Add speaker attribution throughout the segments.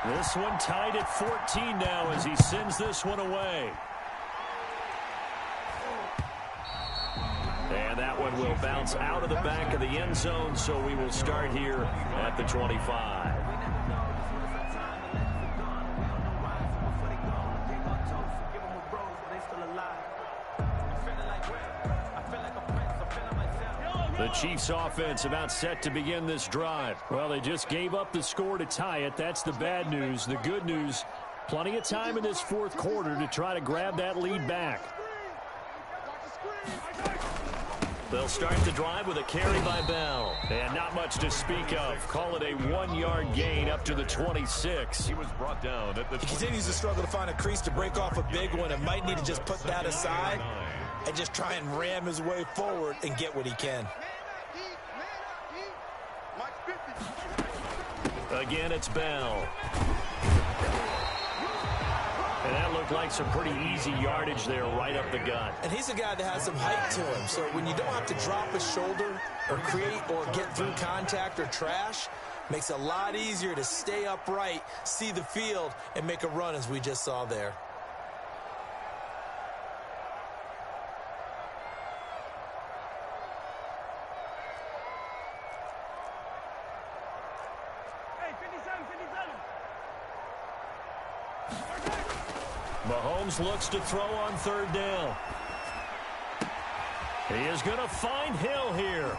Speaker 1: This one tied at 14 now as he sends this one away. And that one will bounce out of the back of the end zone, so we will start here at the 25. The Chiefs offense about set to begin this drive. Well, they just gave up the score to tie it. That's the bad news. The good news, plenty of time in this fourth quarter to try to grab that lead back. They'll start the drive with a carry by Bell. And not much to speak of. Call it a 1-yard gain up to the 26.
Speaker 2: He was brought down at the 20.
Speaker 3: He continues to struggle to find a crease to break off a big one and might need to just put that aside and just try and ram his way forward and get what he can.
Speaker 1: Again, it's Bell. And that looked like some pretty easy yardage there right up the gut.
Speaker 3: And he's a guy that has some height to him. So when you don't have to drop his shoulder or create or get through contact or trash, makes it a lot easier to stay upright, see the field, and make a run as we just saw there.
Speaker 1: Mahomes looks to throw on third down. He is going to find Hill here.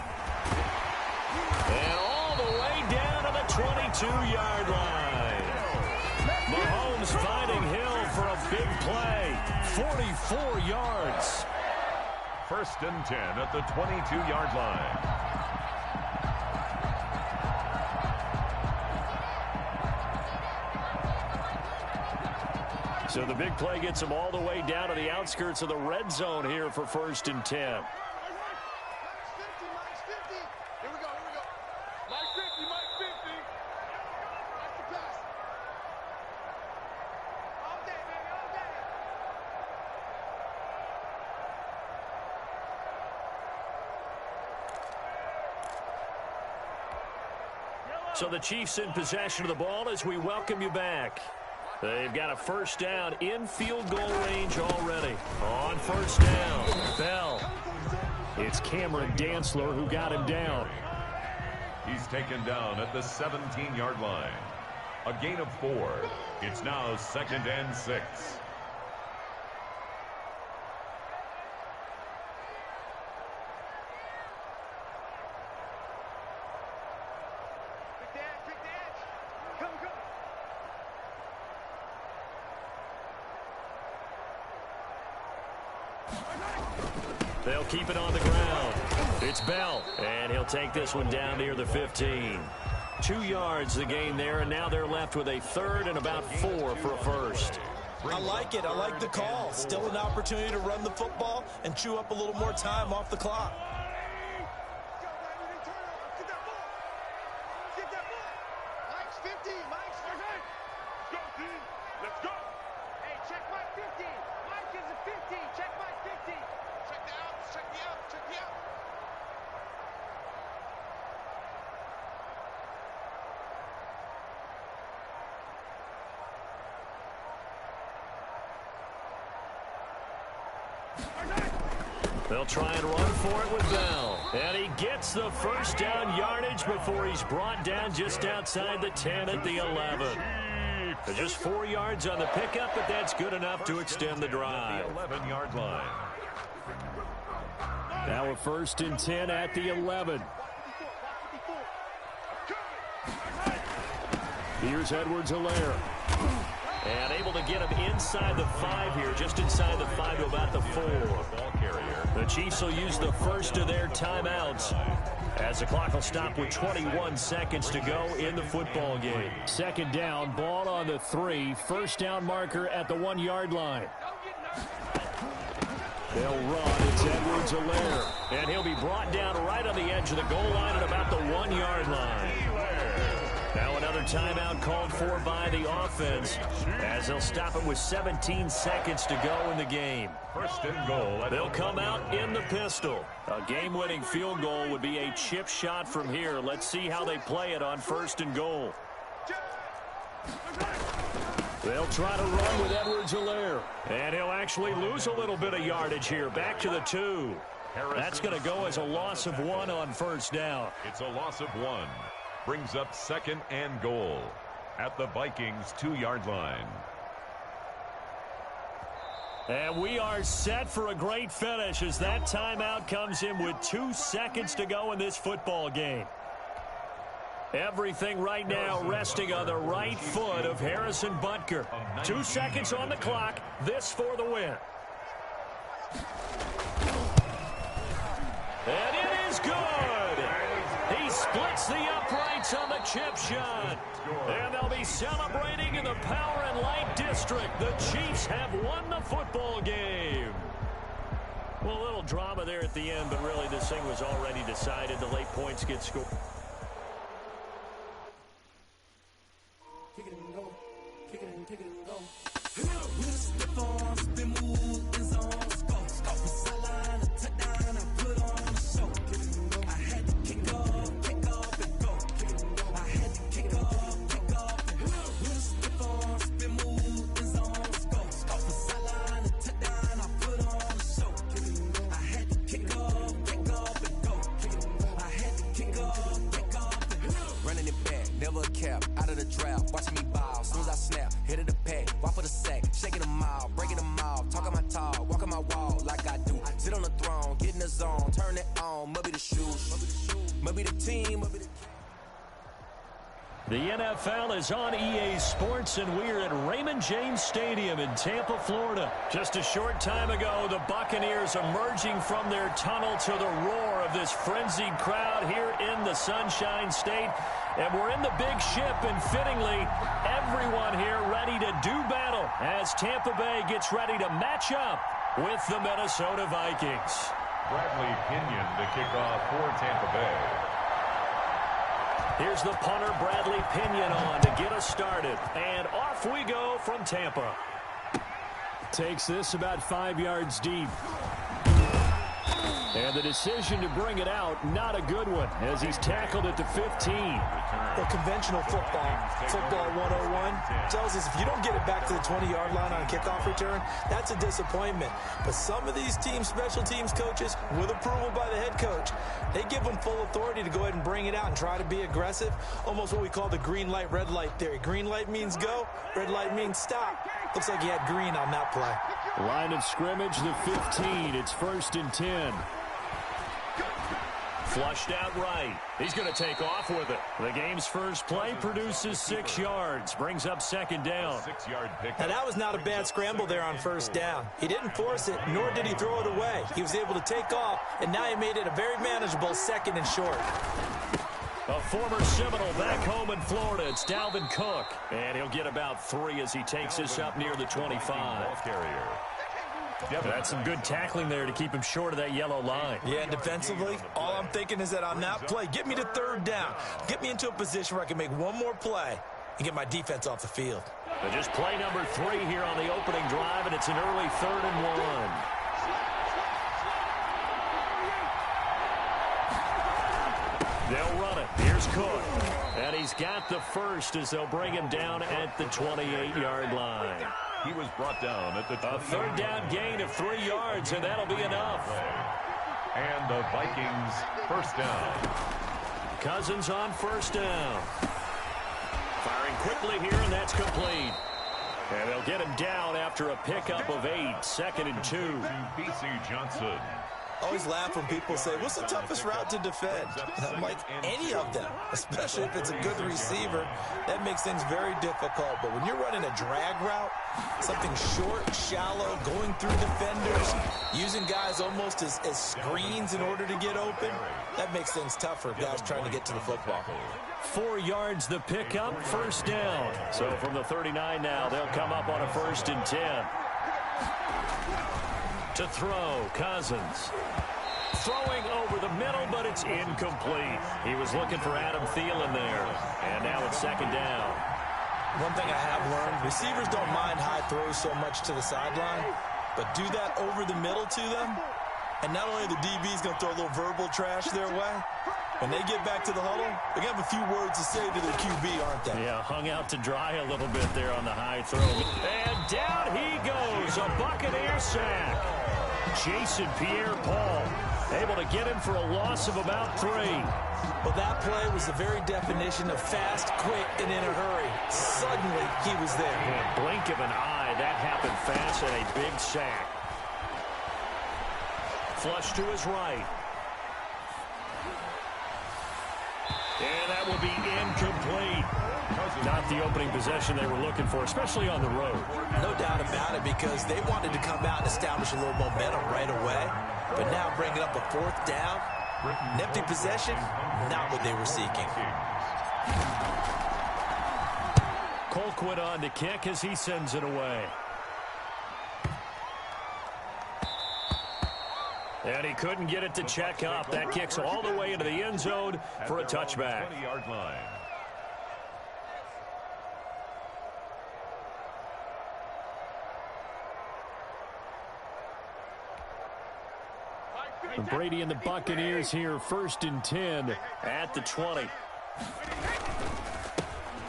Speaker 1: And all the way down to the 22-yard line. Mahomes finding Hill for a big play. 44 yards.
Speaker 2: 1st and 10 at the 22-yard line.
Speaker 1: So the big play gets him all the way down to the outskirts of the red zone here for 1st and 10. So the Chiefs in possession of the ball as we welcome you back. They've got a first down in field goal range already. On first down, Bell. It's Cameron Dantzler who got him down.
Speaker 2: He's taken down at the 17-yard line. A gain of 4. It's now 2nd and 6.
Speaker 1: They'll keep it on the ground. It's Bell, and he'll take this one down near the 15. 2 yards the gain there, and now they're left with a third and about 4 for a first.
Speaker 3: I like it. I like the call. Still an opportunity to run the football and chew up a little more time off the clock.
Speaker 1: They'll try and run for it with Bell. And he gets the first down yardage before he's brought down just outside the 10 at the 11. Just 4 yards on the pickup, but that's good enough to extend the drive.
Speaker 2: The 11-yard line.
Speaker 1: Now a 1st and 10 at the 11. Here's Edwards-Helaire. And able to get him inside the 5 here, just inside the 5 to about the 4.
Speaker 2: Ball carrier.
Speaker 1: The Chiefs will use the first of their timeouts as the clock will stop with 21 seconds to go in the football game. 2nd down, ball on the 3. First down marker at the 1-yard line. They'll run. It's Edwards-Helaire. And he'll be brought down right on the edge of the goal line at about the 1-yard line. Now another timeout called for by the offense as they'll stop it with 17 seconds to go in the game.
Speaker 2: 1st and goal.
Speaker 1: They'll come out in the pistol. A game-winning field goal would be a chip shot from here. Let's see how they play it on 1st and goal. They'll try to run with Edwards-Helaire. And he'll actually lose a little bit of yardage here. Back to the 2. That's going to go as a loss of 1 on first down.
Speaker 2: It's a loss of 1. Brings up 2nd and goal at the Vikings 2-yard line.
Speaker 1: And we are set for a great finish as that timeout comes in with 2 seconds to go in this football game. Everything right now resting on the right foot of Harrison Butker. 2 seconds on the clock. This for the win. And it is good. He splits the uprights on the chip shot. And they'll be celebrating in the Power and Light District. The Chiefs have won the football game. Well, a little drama there at the end, but really this thing was already decided. The late points get scored. Kick it and go. Kick it and kick it and go. The NFL is on EA Sports, and we're at Raymond James Stadium in Tampa, Florida. Just a short time ago, the Buccaneers emerging from their tunnel to the roar of this frenzied crowd here in the Sunshine State. And we're in the big ship, and fittingly, everyone here ready to do battle as Tampa Bay gets ready to match up with the Minnesota Vikings.
Speaker 2: Bradley Pinion to kick off for Tampa Bay.
Speaker 1: Here's the punter, Bradley Pinion, on to get us started. And off we go from Tampa. Takes this about 5 yards deep. And the decision to bring it out, not a good one, as he's tackled at the 15.
Speaker 3: Well, conventional football 101, tells us if you don't get it back to the 20-yard line on a kickoff return, that's a disappointment. But some of these teams, special teams coaches, with approval by the head coach, they give them full authority to go ahead and bring it out and try to be aggressive, almost what we call the green light, red light theory. Green light means go, red light means stop. Looks like he had green on that play.
Speaker 1: Line of scrimmage, the 15. It's 1st and 10. Flushed out right. He's going to take off with it. The game's first play produces 6 yards. Brings up 2nd down.
Speaker 2: 6-yard pick.
Speaker 3: Now, that was not a bad scramble there on 1st down. He didn't force it, nor did he throw it away. He was able to take off, and now he made it a very manageable 2nd and short.
Speaker 1: A former Seminole back home in Florida. It's Dalvin Cook. And he'll get about 3 as he takes this up near the 25.
Speaker 2: Carrier.
Speaker 1: That's some good tackling there to keep him short of that yellow line.
Speaker 3: Yeah, and defensively, all I'm thinking is that on that play, get me to 3rd down. Get me into a position where I can make one more play and get my defense off the field.
Speaker 1: But just play number 3 here on the opening drive, and it's an early 3rd and 1. They'll run it. Here's Cook. And he's got the first as they'll bring him down at the 28-yard line.
Speaker 2: He was brought down at the
Speaker 1: 3rd down gain of 3 yards, and that'll be enough.
Speaker 2: And the Vikings 1st down.
Speaker 1: Cousins on 1st down. Firing quickly here, and that's complete. And they'll get him down after a pickup of 8. 2nd and 2.
Speaker 2: B.C. Johnson.
Speaker 3: Always laugh when people say, what's the toughest route to defend? I'm like, any of them, especially if it's a good receiver. That makes things very difficult. But when you're running a drag route, something short, shallow, going through defenders, using guys almost as screens in order to get open, that makes things tougher, guys trying to get to the football.
Speaker 1: 4 yards the pickup, 1st down. So from the 39 now, they'll come up on a 1st and 10. To throw, Cousins. Throwing over the middle, but it's incomplete. He was looking for Adam Thielen there. And now it's 2nd down.
Speaker 3: One thing I have learned, receivers don't mind high throws so much to the sideline, but do that over the middle to them, And not only are the DBs going to throw a little verbal trash their way, when they get back to the huddle, they're going to have a few words to say to their QB, aren't they?
Speaker 1: Yeah, hung out to dry a little bit there on the high throw. And down he goes, a Buccaneer sack. Jason Pierre-Paul able to get him for a loss of about 3.
Speaker 3: Well, that play was the very definition of fast, quick, and in a hurry. Suddenly, he was there.
Speaker 1: Yeah, blink of an eye, that happened fast, and a big sack. Flush to his right. And that will be incomplete. Not the opening possession they were looking for, especially on the road.
Speaker 3: No doubt about it, because they wanted to come out and establish a little momentum right away. But now bringing up a 4th down, an empty possession, not what they were seeking.
Speaker 1: Colquitt on to kick as he sends it away. And he couldn't get it to check up. That kicks all the way into the end zone for a touchback.
Speaker 2: 20-yard line.
Speaker 1: Brady and the Buccaneers here, 1st and 10 at the 20.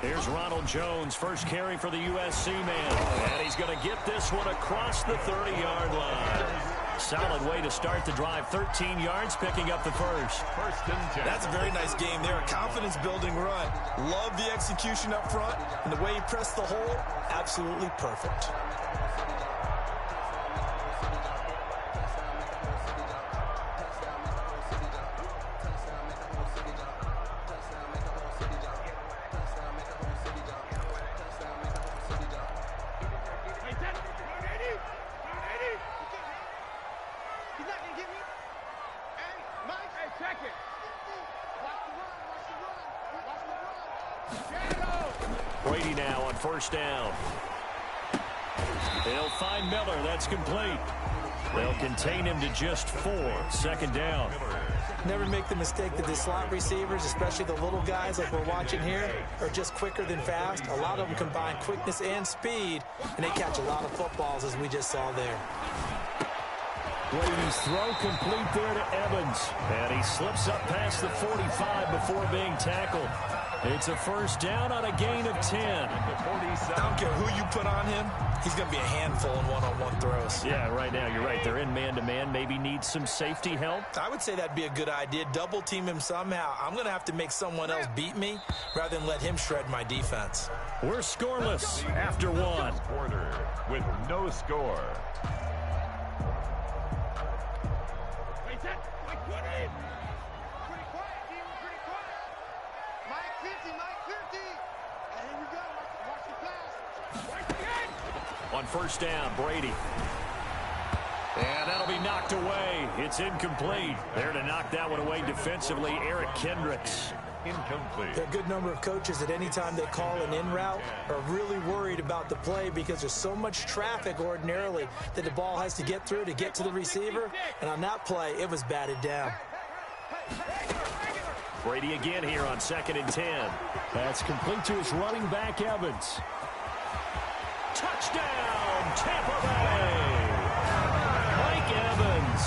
Speaker 1: Here's Ronald Jones, first carry for the USC man. And he's going to get this one across the 30-yard line. Solid way to start the drive. 13 yards, picking up the first.
Speaker 3: That's a very nice game there. A confidence-building run. Love the execution up front. And the way he pressed the hole, absolutely perfect.
Speaker 1: Brady now on 1st down. They'll find Miller. That's complete. They'll contain him to just 4. 2nd down.
Speaker 3: Never make the mistake that the slot receivers, especially the little guys like we're watching here, are just quicker than fast. A lot of them combine quickness and speed, and they catch a lot of footballs, as we just saw there.
Speaker 1: Brady's throw complete there to Evans. And he slips up past the 45 before being tackled. It's a 1st down on a gain of 10.
Speaker 3: I don't care who you put on him. He's going to be a handful in one-on-one throws.
Speaker 1: Yeah, right now, you're right. They're in man-to-man. Maybe needs some safety help.
Speaker 3: I would say that'd be a good idea. Double team him somehow. I'm going to have to make someone else beat me rather than let him shred my defense.
Speaker 1: We're scoreless after 1.
Speaker 2: Quarter with no score.
Speaker 1: On 1st down, Brady. And that'll be knocked away. It's incomplete. There to knock that one away defensively, Eric Kendricks.
Speaker 2: Incomplete.
Speaker 3: There are a good number of coaches at any time they call an in route are really worried about the play because there's so much traffic ordinarily that the ball has to get through to get to the receiver. And on that play, it was batted down.
Speaker 1: Brady again here on 2nd and 10. That's complete to his running back, Evans. Touchdown, Tampa Bay! Mike Evans,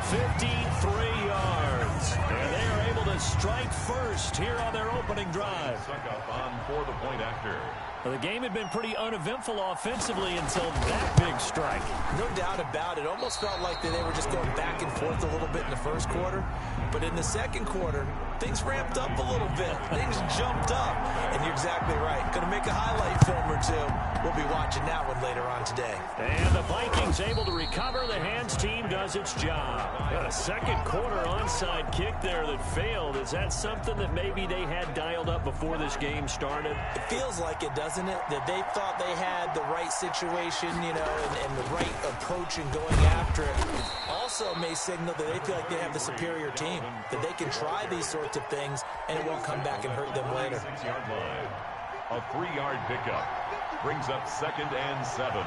Speaker 1: 53 yards. And they are able to strike first here on their opening drive.
Speaker 2: Stuck up on for the point after.
Speaker 1: Well, the game had been pretty uneventful offensively until that big strike.
Speaker 3: No doubt about it. Almost felt like they were just going back and forth a little bit in the 1st quarter. But in the 2nd quarter, things ramped up a little bit. Things jumped up. And you're exactly right. Going to make a highlight film or two. We'll be watching that one later on today.
Speaker 1: And the Vikings able to recover. The hands team does its job. Got a 2nd quarter onside kick there that failed. Is that something that maybe they had dialed up before this game started?
Speaker 3: It feels like it, doesn't it? That they thought they had the right situation, you know, and the right approach in going after it. Also may signal that they feel like they have the superior team, that they can try these sorts of things and it won't come back and hurt them later.
Speaker 2: 6-yard line. A 3-yard pickup brings up 2nd and 7.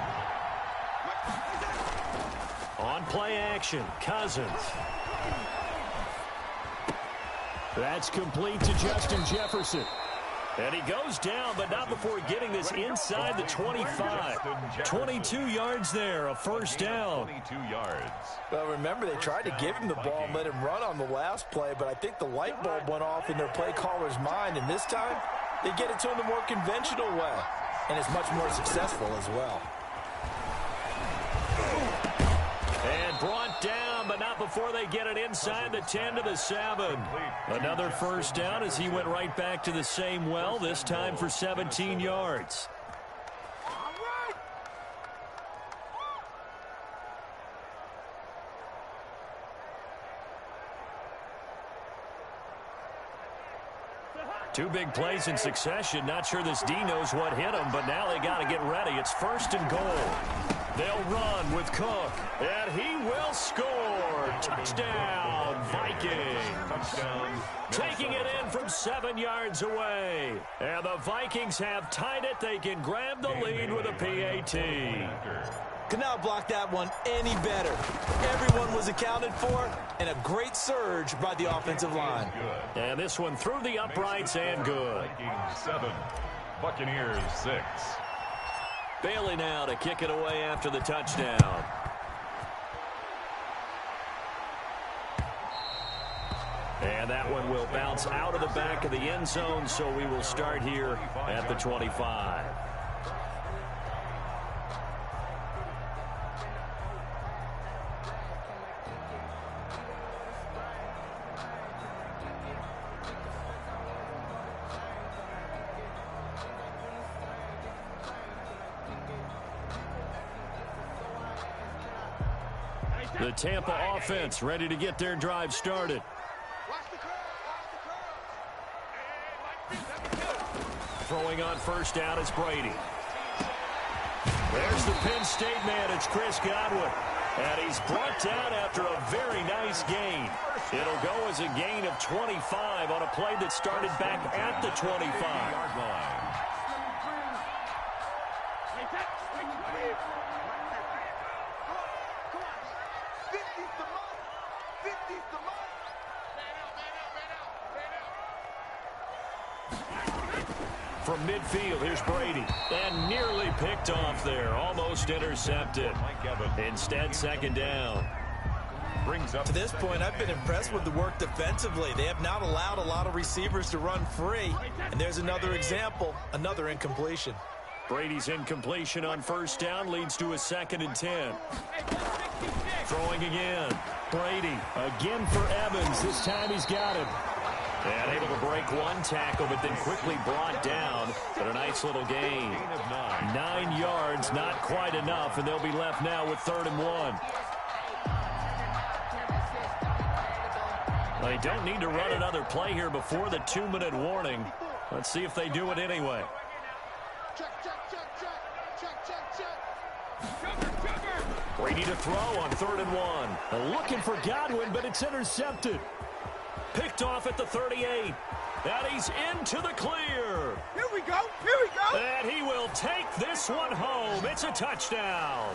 Speaker 1: On play action, Cousins. That's complete to Justin Jefferson. And he goes down, but not before getting this inside the 25. 22 yards there, a first down.
Speaker 2: 22 yards.
Speaker 3: Well, remember, they tried to give him the ball and let him run on the last play, but I think the light bulb went off in their play caller's mind, and this time they get it to him the more conventional way, and it's much more successful as well.
Speaker 1: And brought down, but not before they get it inside the 10 to the 7. Another first down as he went right back to the same well, this time for 17 yards. Two big plays in succession. Not sure this D knows what hit him, but now they got to get ready. It's first and goal. They'll run with Cook, and he will score. Touchdown, Vikings.
Speaker 2: Touchdown.
Speaker 1: Taking it in from 7 yards away. And the Vikings have tied it. They can grab the lead with a PAT.
Speaker 3: Could not block that one any better. Everyone was accounted for, and a great surge by the offensive line.
Speaker 1: And this one through the uprights and good.
Speaker 2: Vikings 7, Buccaneers 6.
Speaker 1: Bailey now to kick it away after the touchdown. And that one will bounce out of the back of the end zone, so we will start here at the 25. The Tampa offense ready to get their drive started. Throwing on first down is Brady. There's the Penn State man. It's Chris Godwin. And he's brought down after a very nice gain. It'll go as a gain of 25 on a play that started back at the 25-yard line. From midfield, here's Brady. And nearly picked off there. Almost intercepted. Instead, second down.
Speaker 2: Brings up
Speaker 3: to this point, I've been impressed with the work defensively. They have not allowed a lot of receivers to run free. And there's another example, another incompletion.
Speaker 1: Brady's incompletion on first down leads to a 2nd and 10. Throwing again. Brady again for Evans. This time he's got him. And able to break one tackle, but then quickly brought down. But a nice little gain. 9 yards, not quite enough, and they'll be left now with 3rd and 1. They don't need to run another play here before the 2-minute warning. Let's see if they do it anyway. Brady to throw on 3rd and 1. Looking for Godwin, but it's intercepted. Picked off at the 38. And he's into the clear.
Speaker 4: Here we go. Here we go.
Speaker 1: And he will take this one home. It's a touchdown.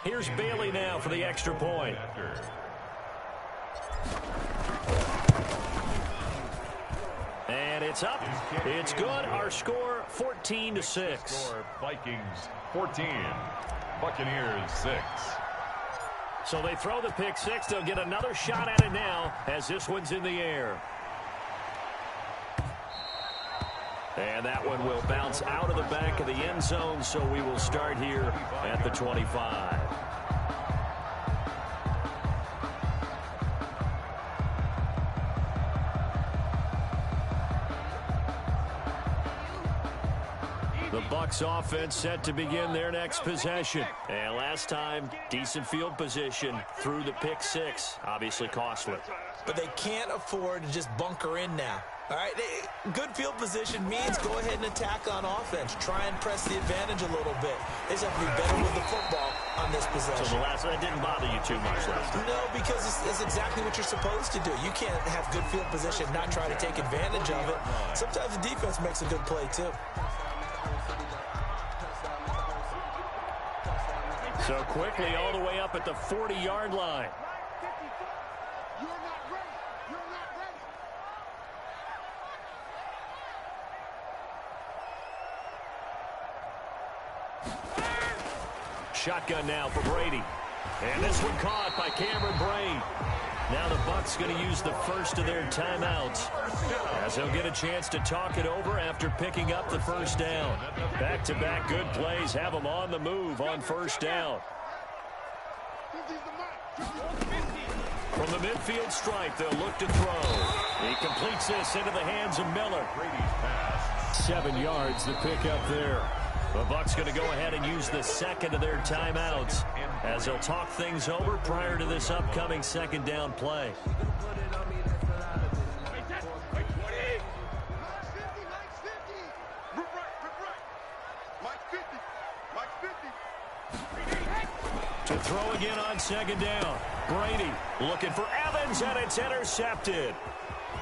Speaker 1: Here's Bailey now for the extra point. And it's up. It's good. Our score 14-6.
Speaker 2: Vikings 14. Buccaneers 6.
Speaker 1: So they throw the pick six. They'll get another shot at it now as this one's in the air. And that one will bounce out of the back of the end zone, so we will start here at the 25. The Bucs offense set to begin their next possession. And last time, decent field position through the pick six. Obviously costly.
Speaker 3: But they can't afford to just bunker in now. All right, good field position means go ahead and attack on offense. Try and press the advantage a little bit. They just have to be better with the football on this possession.
Speaker 1: So the last one didn't bother you too much last time?
Speaker 3: No, because it's exactly what you're supposed to do. You can't have good field position, not try to take advantage of it. Sometimes the defense makes a good play, too.
Speaker 1: So quickly all the way up at the 40-yard line. shotgun now for Brady. And this one caught by Cameron Brate. Now the Bucs going to use the first of their timeouts, as they'll get a chance to talk it over after picking up the first down. Back-to-back good plays have them on the move on first down. From the midfield stripe, they'll look to throw. He completes this into the hands of Miller. 7 yards the pick up there. The Bucs going to go ahead and use the second of their timeouts, as they'll talk things over prior to this upcoming second down play. To throw again on second down. Brady looking for Evans, and it's intercepted.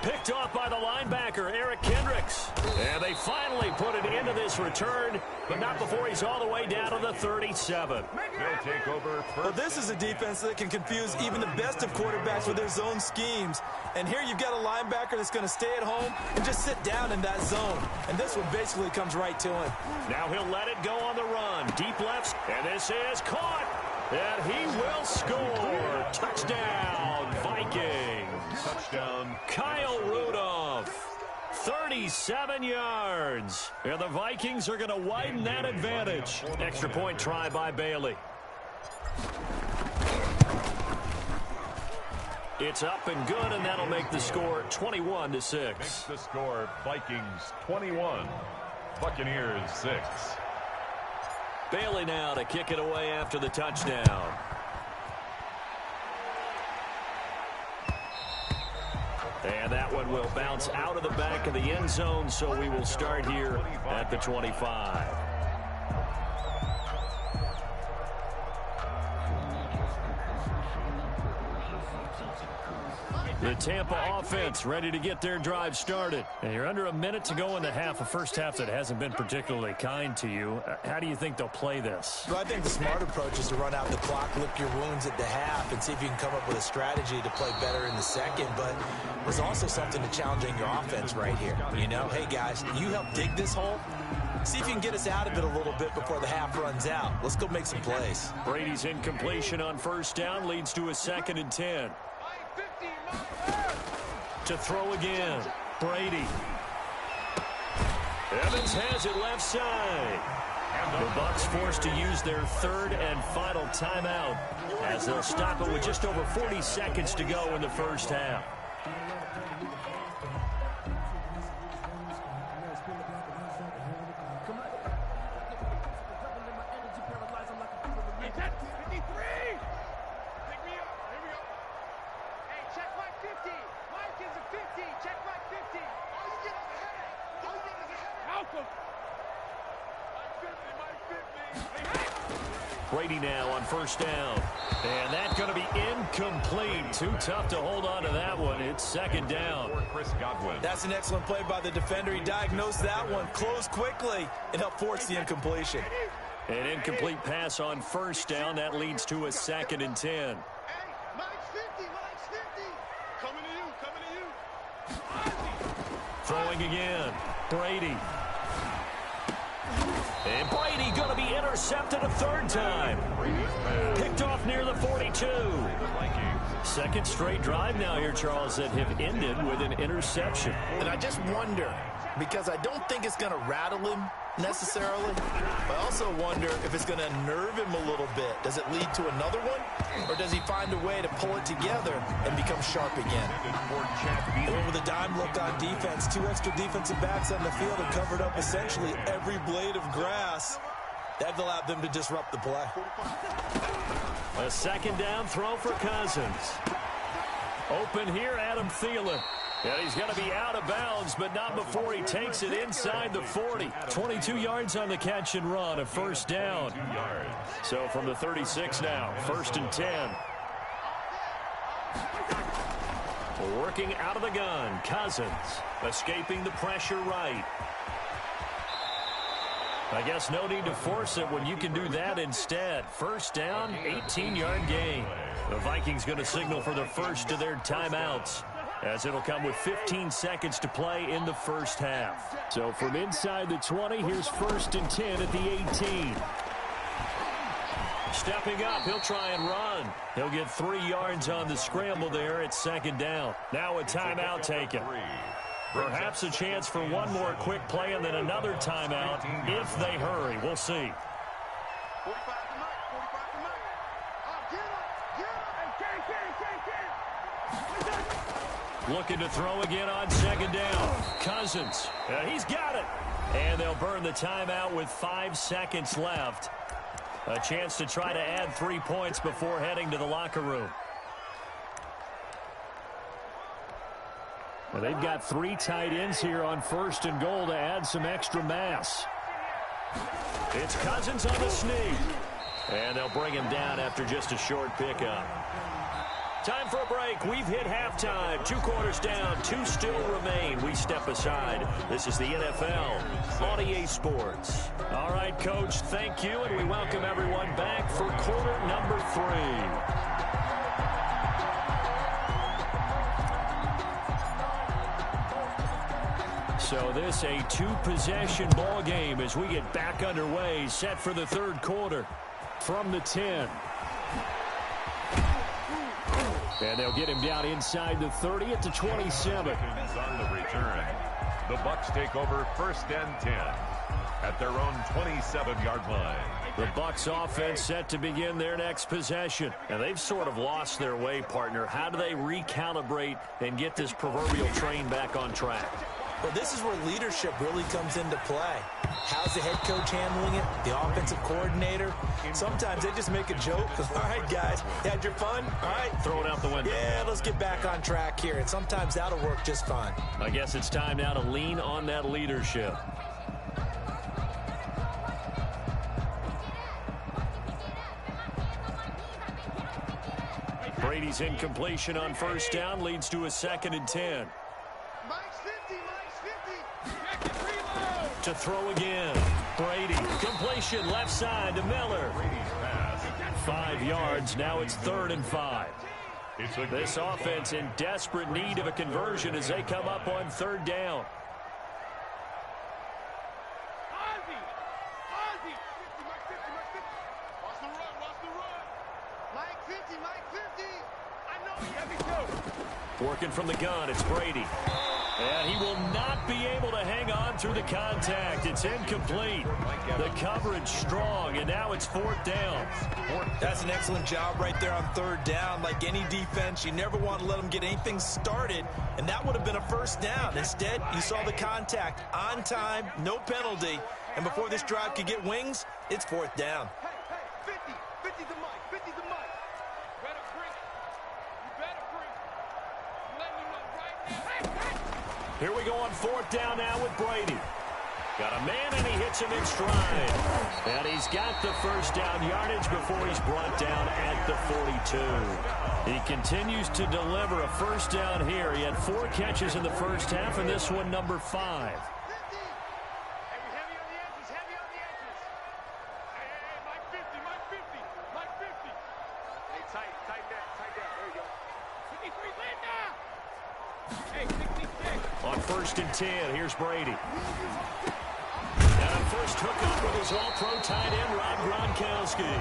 Speaker 1: Picked off by the linebacker, Eric Kendricks. And they finally put it into this return, but not before he's all the way down to the 37.
Speaker 2: They'll take over.
Speaker 3: Well, this is a defense that can confuse even the best of quarterbacks with their zone schemes. And here you've got a linebacker that's going to stay at home and just sit down in that zone. And this one basically comes right to him.
Speaker 1: Now he'll let it go on the run. Deep left, and this is caught. And he will score. Touchdown, Vikings.
Speaker 2: Touchdown,
Speaker 1: Kyle Rudolph. 37 yards. And the Vikings are going to widen that advantage. Extra point try by Bailey. It's up and good, and that'll make the score 21-6.
Speaker 2: Makes the score Vikings 21, Buccaneers 6.
Speaker 1: Bailey now to kick it away after the touchdown. And that one will bounce out of the back of the end zone, so we will start here at the 25. The Tampa offense ready to get their drive started. And you're under a minute to go in the half, a first half that hasn't been particularly kind to you. How do you think they'll play this?
Speaker 3: Well, I think the smart approach is to run out the clock, lick your wounds at the half, and see if you can come up with a strategy to play better in the second. But there's also something to challenging your offense right here. You know, hey, guys, you help dig this hole. See if you can get us out of it a little bit before the half runs out. Let's go make some plays.
Speaker 1: Brady's incompletion on first down leads to a 2nd and 10. To throw again, Brady. Evans has it left side. The Bucs forced to use their third and final timeout, as they'll stop it with just over 40 seconds to go in the first half. Brady now on first down. And that's going to be incomplete. Too tough to hold on to that one. It's 2nd down.
Speaker 2: Chris Godwin.
Speaker 3: That's an excellent play by the defender. He diagnosed that one, closed quickly, and helped force the incompletion.
Speaker 1: An incomplete pass on first down. That leads to a 2nd and 10. Throwing again. Brady. And Brady going to be intercepted a third time. Picked off near the 42. Second straight drive now here, Charles, that have ended with an interception.
Speaker 3: And I just wonder, because I don't think it's going to rattle him necessarily, but I also wonder if it's going to nerve him a little bit. Does it lead to another one? Or does he find a way to pull it together and become sharp again? And with a dime look on defense, 2 extra defensive backs on the field and covered up essentially every blade of grass. That allowed them to disrupt the play.
Speaker 1: A 2nd down throw for Cousins. Open here, Adam Thielen. And he's going to be out of bounds, but not before he takes it inside the 40. 22 yards on the catch and run, a first down. So from the 36 now, 1st and 10. Working out of the gun, Cousins escaping the pressure right. I guess no need to force it when you can do that instead. First down, 18-yard gain. The Vikings going to signal for the first of their timeouts, as it'll come with 15 seconds to play in the first half. So from inside the 20, here's 1st and 10 at the 18. Stepping up, he'll try and run. He'll get 3 yards on the scramble there. It's second down. Now a timeout taken. Perhaps a chance for one more quick play and then another timeout if they hurry. We'll see. Looking to throw again on second down. Cousins. He's got it. And they'll burn the timeout with 5 seconds left. A chance to try to add 3 points before heading to the locker room. Well, they've got 3 tight ends here on 1st and goal to add some extra mass. It's Cousins on the sneak. And they'll bring him down after just a short pickup. Time for a break. We've hit halftime. 2 quarters down. 2 still remain. We step aside. This is the NFL on EA Sports. All right, Coach, thank you, and we welcome everyone back for quarter number 3. So this a 2-possession ball game as we get back underway, set for the 3rd quarter from the 10. And they'll get him down inside the 30 at the 27.
Speaker 2: On the return, the Bucs take over 1st and 10 at their own 27-yard line.
Speaker 1: The Bucs offense set to begin their next possession. And they've sort of lost their way, partner. How do they recalibrate and get this proverbial train back on track?
Speaker 3: Well, this is where leadership really comes into play. How's the head coach handling it? The offensive coordinator? Sometimes they just make a joke. All right, guys, you had your fun? All right.
Speaker 1: Throw it out the window.
Speaker 3: Yeah, let's get back on track here. And sometimes that'll work just fine.
Speaker 1: I guess it's time now to lean on that leadership. Brady's incompletion on 1st down leads to a 2nd and 10. To throw again. Brady. Completion left side to Miller. 5 yards. Now it's 3rd and 5. This offense in desperate need of a conversion as they come up on 3rd down. Working from the gun, it's Brady. And he will not be able to hang on through the contact. It's incomplete. The coverage strong, and now it's 4th down.
Speaker 3: That's an excellent job right there on 3rd down. Like any defense, you never want to let them get anything started, and that would have been a 1st down. Instead, you saw the contact on time, no penalty, and before this drive could get wings, it's 4th down.
Speaker 1: Here we go on 4th down now with Brady. Got a man, and he hits him in stride. And he's got the 1st down yardage before he's brought down at the 42. He continues to deliver a 1st down here. He had 4 catches in the 1st half, and this one number 5. On 1st and 10, here's Brady. And a first hookup with his all-pro tight end, Rob Gronkowski.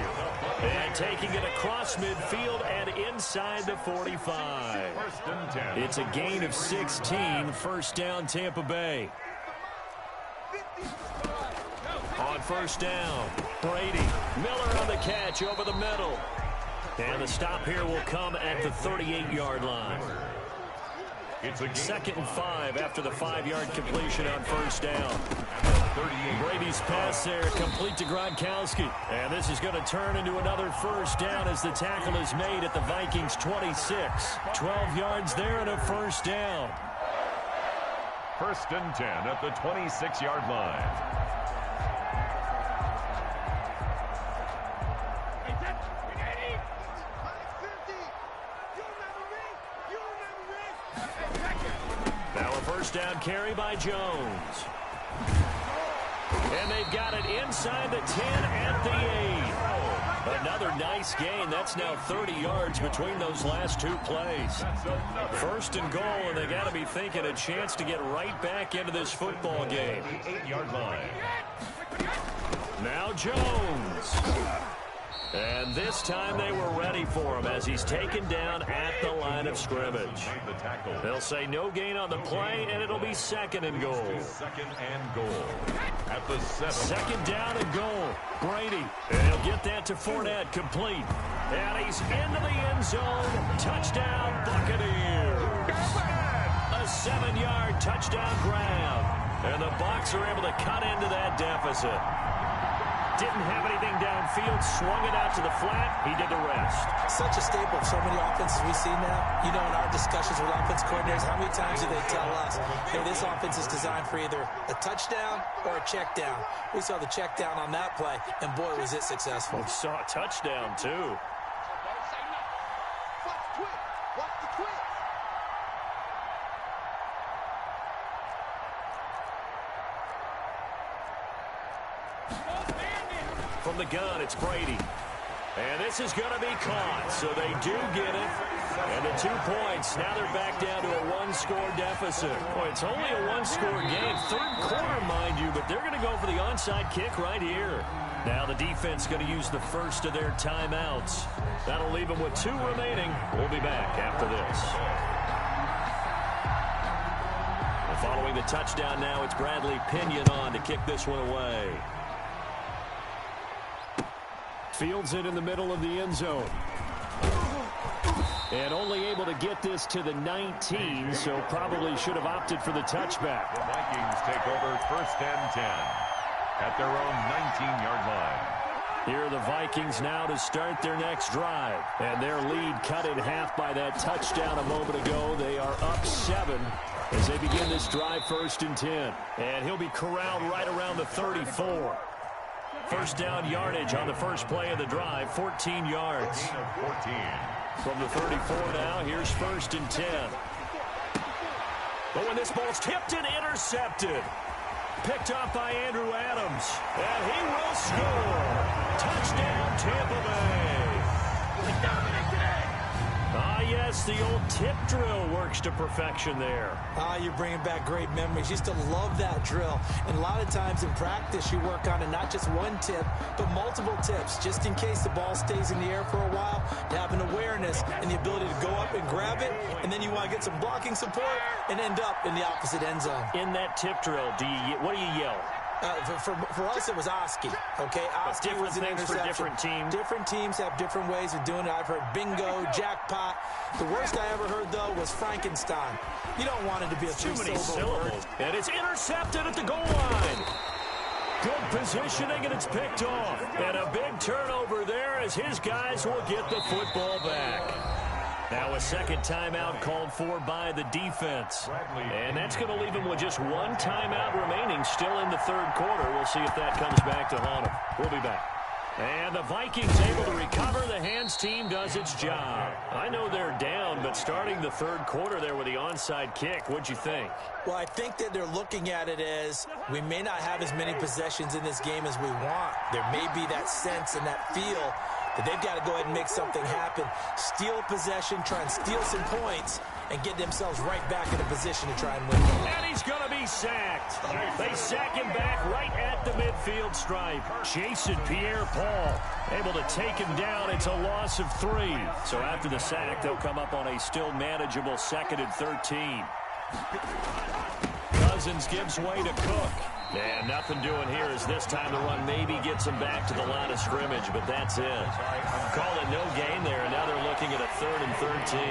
Speaker 1: And taking it across midfield and inside the 45. It's a gain of 16, 1st down Tampa Bay. On 1st down, Brady. Miller on the catch over the middle. And the stop here will come at the 38-yard line. It's a 2nd and 5 after the 5-yard completion on 1st down. Brady's pass there complete to Gronkowski. And this is going to turn into another 1st down as the tackle is made at the Vikings 26. 12 yards there and a 1st down.
Speaker 2: 1st and 10 at the 26-yard line.
Speaker 1: Down carry by Jones. And they've got it inside the 10 at the 8. Another nice gain. That's now 30 yards between those last 2 plays. 1st and goal, and they got to be thinking a chance to get right back into this football game.
Speaker 2: 8-yard line.
Speaker 1: Now Jones. And this time they were ready for him as he's taken down at the line of scrimmage. They'll say no gain on the play, and it'll be second and goal.
Speaker 2: Second and goal at the 7.
Speaker 1: Second down and goal. Brady. And he'll get that to Fournette, complete. And he's into the end zone. Touchdown, Buccaneers. A 7-yard touchdown grab. And the Bucs are able to cut into that deficit. Didn't have anything downfield, swung it out to the flat. He did the rest.
Speaker 3: Such a staple of so many offenses we see now. You know, in our discussions with offense coordinators, how many times do they tell us, hey, this offense is designed for either a touchdown or a check down. We saw the check down on that play, and boy, was it successful.
Speaker 1: We saw a touchdown, too. From the gun, it's Brady. And this is going to be caught, so they do get it. And the 2 points, now they're back down to a 1-score deficit. Boy, it's only a 1-score game. Third quarter, mind you, but they're going to go for the onside kick right here. Now the defense going to use the first of their timeouts. That'll leave them with 2 remaining. We'll be back after this. Well, following the touchdown now, it's Bradley Pinion on to kick this one away. Fields it in the middle of the end zone. And only able to get this to the 19, so probably should have opted for the touchback.
Speaker 2: The Vikings take over first and 10 at their own 19-yard line.
Speaker 1: Here are the Vikings now to start their next drive. And their lead cut in half by that touchdown a moment ago. They are up 7 as they begin this drive first and 10. And he'll be corralled right around the 34. First down yardage on the first play of the drive, 14 yards.
Speaker 2: Gain of 14.
Speaker 1: From the 34 now, here's first and 10. But when this ball's tipped and intercepted, picked off by Andrew Adams, and he will score. Touchdown, Tampa Bay. We dominate today. Ah, yes, the old tip drill works to perfection there.
Speaker 3: Ah, you're bringing back great memories. Used to love that drill. And a lot of times in practice, you work on it, not just one tip, but multiple tips, just in case the ball stays in the air for a while, to have an awareness and the ability to go up and grab it, and then you want to get some blocking support and end up in the opposite end zone.
Speaker 1: In that tip drill, what do you yell?
Speaker 3: For us, it was Oski. Okay, Oski was an interception.
Speaker 1: For different teams.
Speaker 3: Different teams have different ways of doing it. I've heard bingo, jackpot. The worst I ever heard, though, was Frankenstein. You don't want it to be a three-syllable word.
Speaker 1: And it's intercepted at the goal line. Good positioning, and it's picked off. And a big turnover there as his guys will get the football back. Now a second timeout called for by the defense. And that's going to leave him with just one timeout remaining still in the third quarter. We'll see if that comes back to haunt him. We'll be back. And the Vikings able to recover. The hands team does its job. I know they're down, but starting the third quarter there with the onside kick, what'd you think?
Speaker 3: Well, I think that they're looking at it as we may not have as many possessions in this game as we want. There may be that sense and that feel that they've got to go ahead and make something happen. Steal possession, try and steal some points, and get themselves right back in a position to try and win.
Speaker 1: And he's going to be sacked. They sack him back right at the midfield stripe. Jason Pierre-Paul able to take him down. It's a loss of 3. So after the sack, they'll come up on a still manageable 2nd and 13. Cousins gives way to Cook. And nothing doing here as this time the run maybe gets him back to the line of scrimmage, but that's it. Call it no gain there, and now they're looking at a 3rd and 13.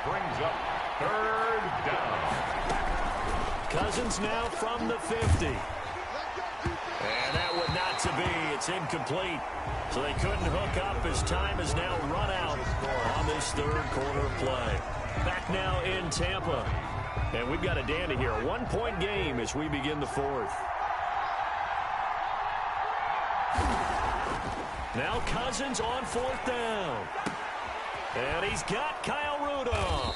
Speaker 2: Brings up 3rd down.
Speaker 1: Cousins now from the 50. And that would not to be. It's incomplete. So they couldn't hook up as time is now run out on this third quarter play. Back now in Tampa. And we've got a dandy here. A 1-point game as we begin the 4th. Now Cousins on 4th down. And he's got Kyle Rudolph.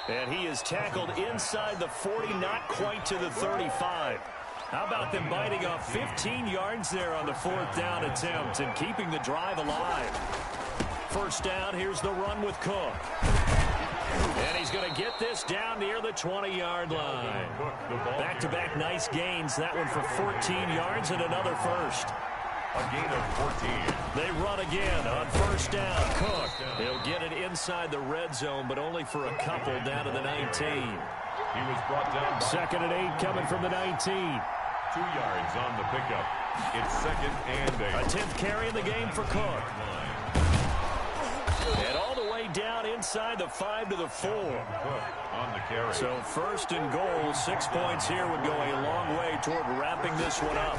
Speaker 1: And he is tackled inside the 40, not quite to the 35. How about them biting off 15 yards there on the 4th down attempt and keeping the drive alive? First down, here's the run with Cook. And he's going to get this down near the 20-yard line. Back-to-back nice gains. That one for 14 yards and another first.
Speaker 2: A gain of 14.
Speaker 1: They run again on first down. Cook. He'll get it inside the red zone, but only for a couple down to the 19.
Speaker 2: He was brought down.
Speaker 1: Second and 8 coming from the 19.
Speaker 2: 2 yards on the pickup. It's second and 8.
Speaker 1: A 10th carry in the game for Cook. And all the way down inside the 5 to the 4.
Speaker 2: On the carry.
Speaker 1: So first and goal, 6 points here would go a long way toward wrapping this one up.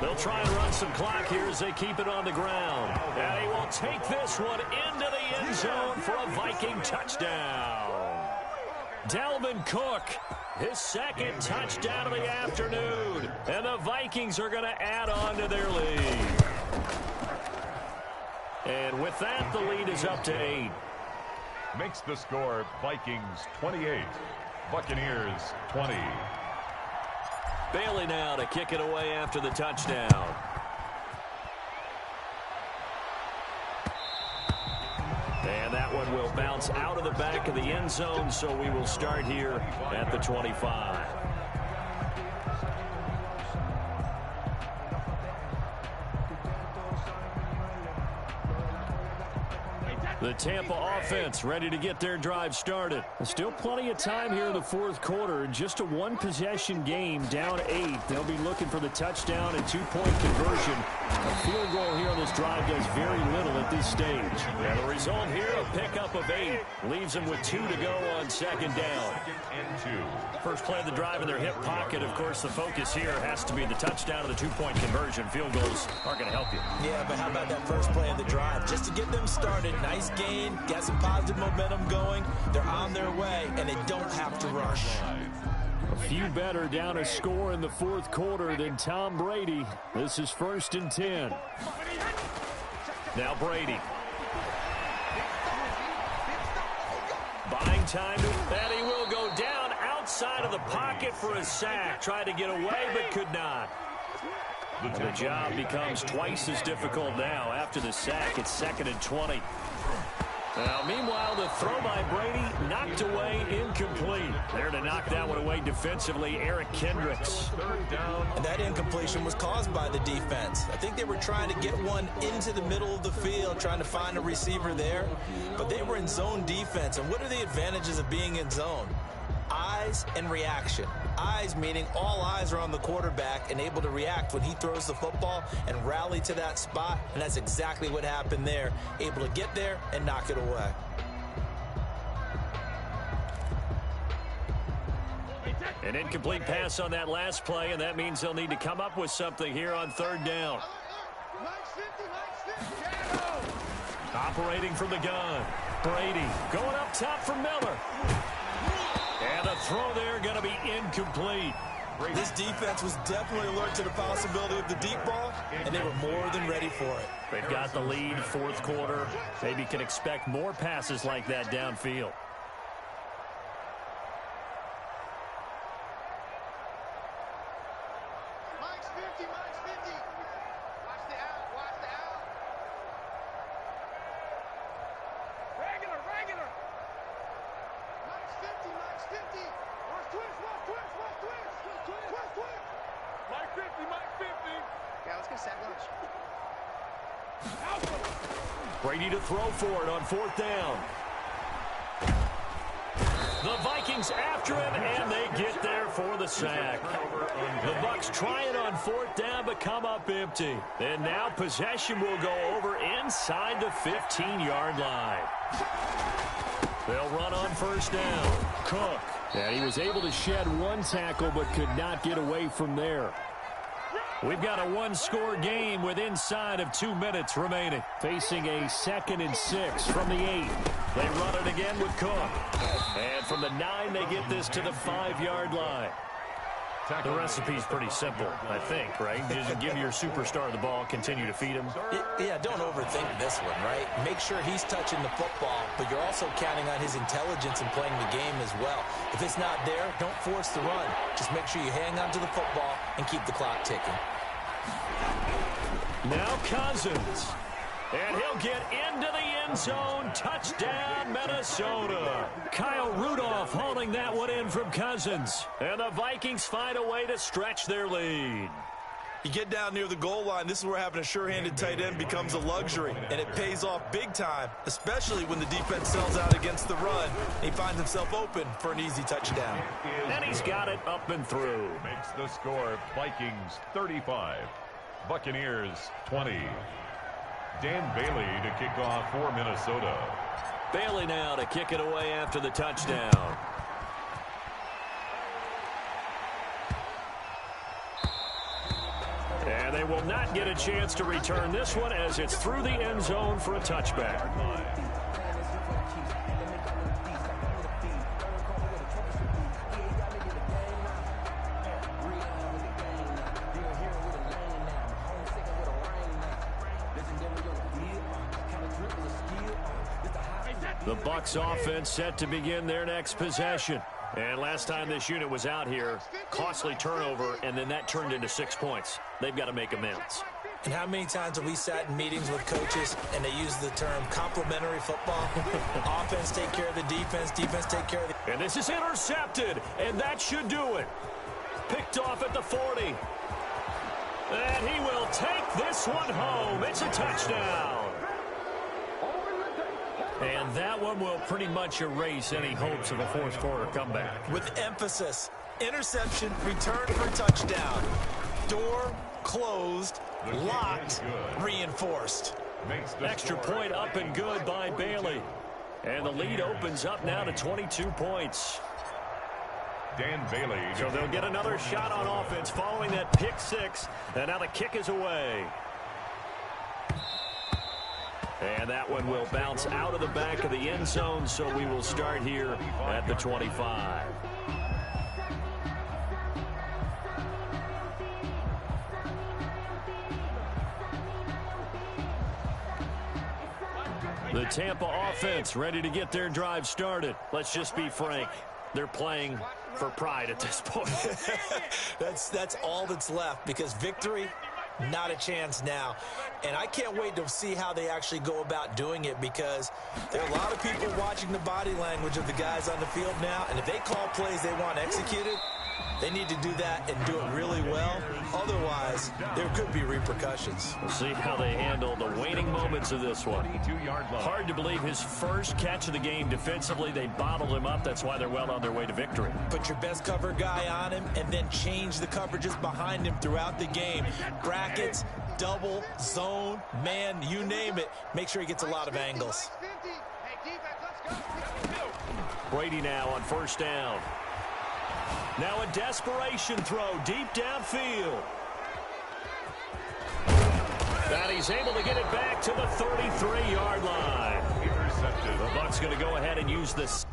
Speaker 1: They'll try and run some clock here as they keep it on the ground. And he will take this one into the end zone for a Viking touchdown. Dalvin Cook, his second touchdown of the afternoon. And the Vikings are going to add on to their lead. And with that, the lead is up to 8.
Speaker 2: Makes the score Vikings 28, Buccaneers 20.
Speaker 1: Bailey now to kick it away after the touchdown. And that one will bounce out of the back of the end zone, so we will start here at the 25. The Tampa offense ready to get their drive started. Still plenty of time here in the fourth quarter. Just a one-possession game, down 8. They'll be looking for the touchdown and 2-point conversion. A field goal here on this drive does very little at this stage. And the result here, a pickup of 8. Leaves them with 2 to go on second down. First play of the drive in their hip pocket. Of course, the focus here has to be the touchdown and the 2-point conversion. Field goals aren't going to help you.
Speaker 3: Yeah, but how about that first play of the drive? Just to get them started, nice gain, got some positive momentum going. They're on their way, and they don't have to rush.
Speaker 1: A few better down a score in the fourth quarter than Tom Brady. This is first and 10. Now Brady. Buying time, and he will go down outside of the pocket for a sack. Tried to get away, but could not. And the job becomes twice as difficult now. After the sack, it's second and 20. Now, meanwhile, the throw by Brady knocked away, incomplete. There to knock that one away defensively, Eric Kendricks.
Speaker 2: Third down.
Speaker 3: And that incompletion was caused by the defense. I think they were trying to get one into the middle of the field, trying to find a receiver there. But they were in zone defense. And what are the advantages of being in zone? Eyes and reaction. Eyes meaning all eyes are on the quarterback and able to react when he throws the football and rally to that spot. And that's exactly what happened there. Able to get there and knock it away.
Speaker 1: An incomplete pass on that last play, and that means they'll need to come up with something here on third down. Operating from the gun. Brady going up top for Miller. And the throw there going to be incomplete.
Speaker 3: This defense was definitely alert to the possibility of the deep ball, and they were more than ready for it.
Speaker 1: They've got the lead, fourth quarter. Maybe can expect more passes like that downfield.
Speaker 4: Mike's 50, Mike's 50. Watch the out, watch the out. Regular. Mike's 50, Mike's 50. Watch twist. Mike 50, Mike 50. Yeah, let's get set lunch.
Speaker 1: Brady to throw for it on fourth down. The Vikings after him, and they get there for the sack. The Bucs try it on fourth down, but come up empty. And now possession will go over inside the 15-yard line. They'll run on first down. Cook. And he was able to shed one tackle, but could not get away from there. We've got a one-score game with inside of 2 minutes remaining. Facing a 2nd and 6 from the 8. They run it again with Cook. And from the 9, they get this to the 5-yard line. The recipe's pretty simple, I think, right? Just give your superstar the ball, continue to feed him.
Speaker 3: Yeah, don't overthink this one, right? Make sure he's touching the football, but you're also counting on his intelligence in playing the game as well. If it's not there, don't force the run. Just make sure you hang on to the football and keep the clock ticking.
Speaker 1: Now Cousins. And he'll get into the end zone. Touchdown, Minnesota. Kyle Rudolph hauling that one in from Cousins. And the Vikings find a way to stretch their lead.
Speaker 3: You get down near the goal line, this is where having a sure-handed tight end becomes a luxury, and it pays off big time, especially when the defense sells out against the run. He finds himself open for an easy touchdown.
Speaker 1: And he's got it up and through.
Speaker 2: Makes the score Vikings 35, Buccaneers 20. Dan Bailey to kick off for Minnesota.
Speaker 1: Bailey now to kick it away after the touchdown. And they will not get a chance to return this one as it's through the end zone for a touchback. The Bucs offense set to begin their next possession. And last time this unit was out here, costly turnover, and then that turned into 6 points. They've got to make amends.
Speaker 3: And how many times have we sat in meetings with coaches and they use the term complementary football? Offense take care of the defense, defense take care of the...
Speaker 1: And this is intercepted, and that should do it. Picked off at the 40. And he will take this one home. It's a touchdown. And that one will pretty much erase any hopes of a fourth quarter comeback.
Speaker 3: With emphasis, interception, return for touchdown. Door closed, locked, reinforced.
Speaker 1: Extra point up and good by Bailey. And the lead opens up now to 22 points.
Speaker 2: Dan Bailey.
Speaker 1: So they'll get another shot on offense following that pick six. And now the kick is away. And that one will bounce out of the back of the end zone, so we will start here at the 25. The Tampa offense ready to get their drive started. Let's just be frank. They're playing for pride at this point.
Speaker 3: That's all that's left, because victory, not a chance now. And I can't wait to see how they actually go about doing it, because there are a lot of people watching the body language of the guys on the field now, and if they call plays they want executed, they need to do that and do it really well. Otherwise, there could be repercussions.
Speaker 1: We'll see how they handle the waning moments of this one. Hard to believe his first catch of the game defensively. They bottled him up. That's why they're well on their way to victory.
Speaker 3: Put your best cover guy on him and then change the coverages behind him throughout the game. Brackets, double, zone, man, you name it. Make sure he gets a lot of angles.
Speaker 1: Brady now on first down. Now a desperation throw deep downfield. And he's able to get it back to the 33-yard line.
Speaker 2: Intercepted.
Speaker 1: The Bucs going to go ahead and use this.